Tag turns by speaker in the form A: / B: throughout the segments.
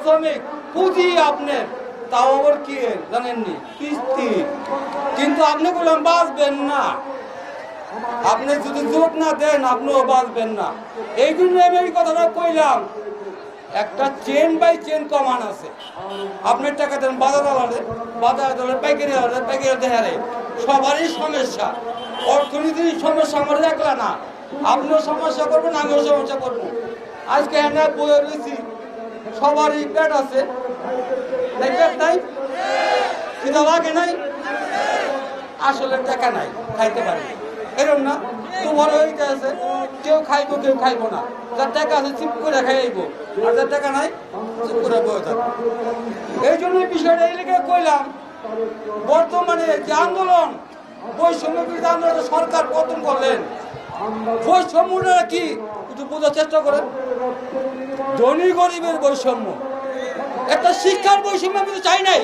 A: শ্রমিক পুঁজি আপনার, তাও আবার কি জানেননি কিস্তি, কিন্তু আপনি বললাম বাঁচবেন না। আপনি যদি যোগ না দেন আপনিও বাঁচবেন না। এই জন্য আমি এই কথাটা কইলাম, একটা চেন বাই চেন কমান আছে। আপনার টাকা দেন বাজার দলের পাইকারি দেহারে, সবারই সমস্যা। অর্থনীতির সমস্যা আমার একলা না, আপনিও সমস্যা করবেন, আমিও সমস্যা করবো। আজকে হ্যাঁ বয়ে রয়েছি, সবারই পেট আছে, পেট নাই, খিদা লাগে নাই, আসলে টাকা নাই, খাইতে পারি এরকম না। তোমার ওইটা আছে, কেউ খাইবো কেউ খাইবো না। যার টাকা আছে চুপ করে খাইব, আর যার টাকা নাই চুপ করে বয়ে থাকবে। এই জন্য বিষয়টা এই লেগে কইলাম, বর্তমানে যে আন্দোলন, বৈষম্য বিরোধী আন্দোলন সরকার পতন করলেন, বৈষম্যটা কি একটু বোঝার চেষ্টা করেন। ধনী গরিবের বৈষম্য, একটা শিক্ষার বৈষম্য আমি তো চাই নাই,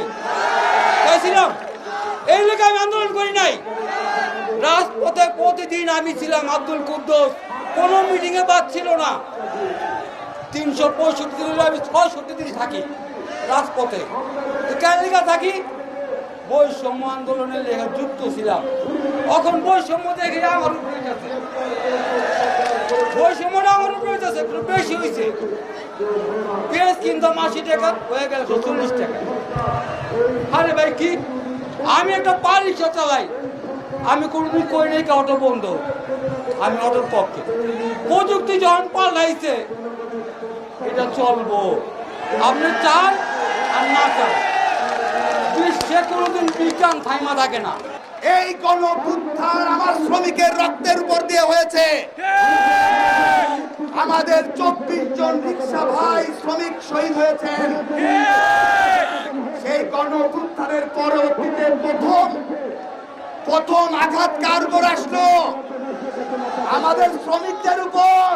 A: চাইছিলাম এই লেগে আমি আন্দোলন করি নাই। রাজপথে প্রতিদিন আমি ছিলাম, আব্দুল কুদ্দুস কোনো মিটিংয়ে বাদ ছিল না। 365 দিন আমি 66 দিন থাকি রাজপথে। কেন লেখা থাকি? বৈষম্য আন্দোলনের লেখা যুক্ত ছিলাম। এখন বৈষম্য দেখে আমার উপরে গেছে, বৈষম্যটা আমার উপরে হইতেছে, একটু বেশি হয়েছে। পেঁয়াজ কিনতাম 80 টাকা, হয়ে গেল 40 টাকা। আরে ভাই কি, আমি একটা রিক্সা চালাই, আমি কোনোদিন কই নাই অটো বন্ধ, আমি অটোর পক্ষে। প্রযুক্তি যখন পাল্টাইছে, এটা চলবো, আপনি চান আর না চান, বিশ্বে কোনোদিন বিজ্ঞান থাইমা থাকে না।
B: এই গণঅভ্যুত্থান আমার শ্রমিকের রক্তের উপর দিয়ে হয়েছে। আমাদের 24 জন রিক্সা ভাই শ্রমিক শহীদ হয়েছেন। সেই গণঅভ্যুত্থানের পরবর্তীতে প্রথম আঘাত কার উপর আসলো? আমাদের শ্রমিকদের উপর।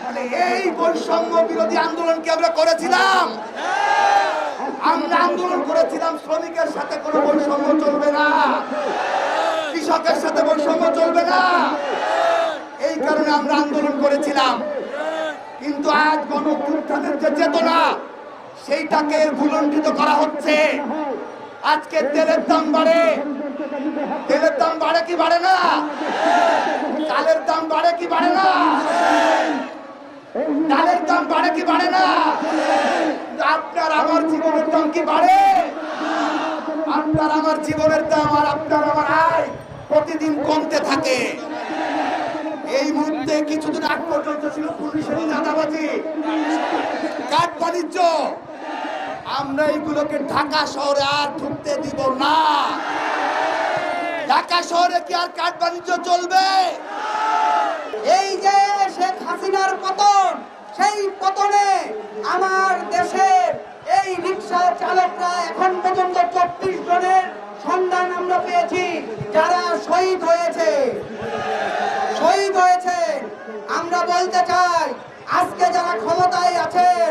B: মানে এই বৈষম্য বিরোধী আন্দোলন কি আমরা করেছিলাম? আমরা আন্দোলন করেছিলাম শ্রমিকের সাথে কোনো বৈষম্য চলবে না, কৃষকের সাথে বৈষম্য চলবে না, এই কারণে আমরা আন্দোলন করেছিলাম। কিন্তু আজ গণঅভ্যুত্থানের যে চেতনা, সেইটাকে ভুলণ্ঠিত করা হচ্ছে। আজকে তেলের দাম বাড়ে, তেলের দাম বাড়ে কি বাড়ে না? চালের দাম বাড়ে কি বাড়ে না? ডালের দাম বাড়ে কি বাড়ে না? আপনার আমার জীবনের দাম কি বাড়ে? আপনার আমার জীবনের দাম আর আপনার আমার আয় প্রতিদিন কমতে থাকে। এই মুহূর্তে কিছুদিন আগ পর্যন্ত ছিল পুলিশের চাঁদাবাজি, কাঠ বাণিজ্য। আমরা এইগুলোকে ঢাকা শহরে আর ঢুকতে দিব না। ঢাকা শহরে কি আর কাঠ বাণিজ্য চলবে?
C: এই যে শেখ হাসিনার পতন, সেই পতনে আমার দেশের এই রিক্সা চালকরা এখন পর্যন্ত 24 জনের সন্ধান আমরা পেয়েছি, যারা শহীদ হয়েছে। আমরা বলতে চাই, আজকে যারা ক্ষমতায় আছেন,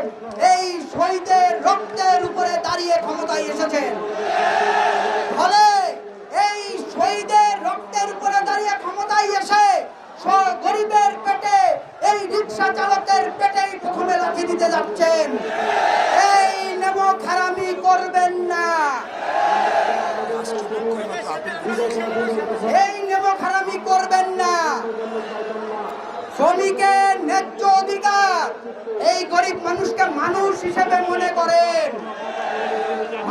C: এই শহীদের রক্তের উপরে দাঁড়িয়ে ক্ষমতায় এসেছেন। ফলে এই শহীদের রক্তের উপরে দাঁড়িয়ে ক্ষমতায় এসে গরিবের পেটে, এই রিক্সা চালকের পেটেই প্রথমে লাথি দিতে যাচ্ছেন। এই নেমক হারামি করবেন না, এই নেমক হারামি করবেন না। শ্রমিকের ন্যায্য অধিকার, এই গরিব মানুষকে মানুষ হিসেবে মনে করেন,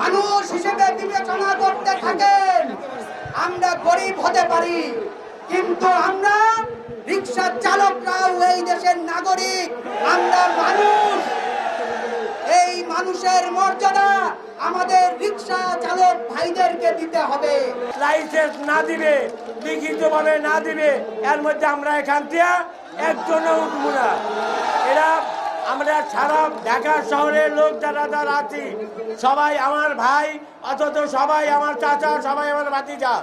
C: মানুষ হিসেবে বিবেচনা করতে থাকেন। আমরা গরিব হতে পারি, কিন্তু আমরা রিক্সা চালকরাও এই দেশের নাগরিক, আমরা মানুষ। এই মানুষের মর্যাদা আমাদের রিক্সা চালক ভাইদেরকে দিতে হবে।
D: লাইসেন্স না দিবে, লিখিতভাবে না দিবে, এর মধ্যে আমরা এখান থেকে একজনও উঠবো না। এরা আমরা সারা ঢাকা শহরের লোক যারা যারা আছি, সবাই আমার ভাই, অথচ সবাই আমার চাচা, সবাই আমার ভাতিজা,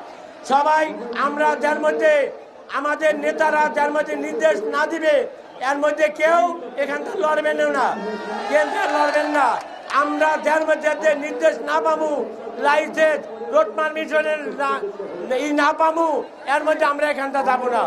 D: সবাই আমরা যার মধ্যে আমাদের নেতারা যার মধ্যে নির্দেশ না দিবে, এর মধ্যে কেউ এখান থেকে লড়বেন না, কেন্দ্রে লড়বেন না। আমরা যার মধ্যে নির্দেশ না পাবো, লাইসেন্স রোড পারমিশনের না পাবো, এর মধ্যে আমরা এখানটা যাবো না।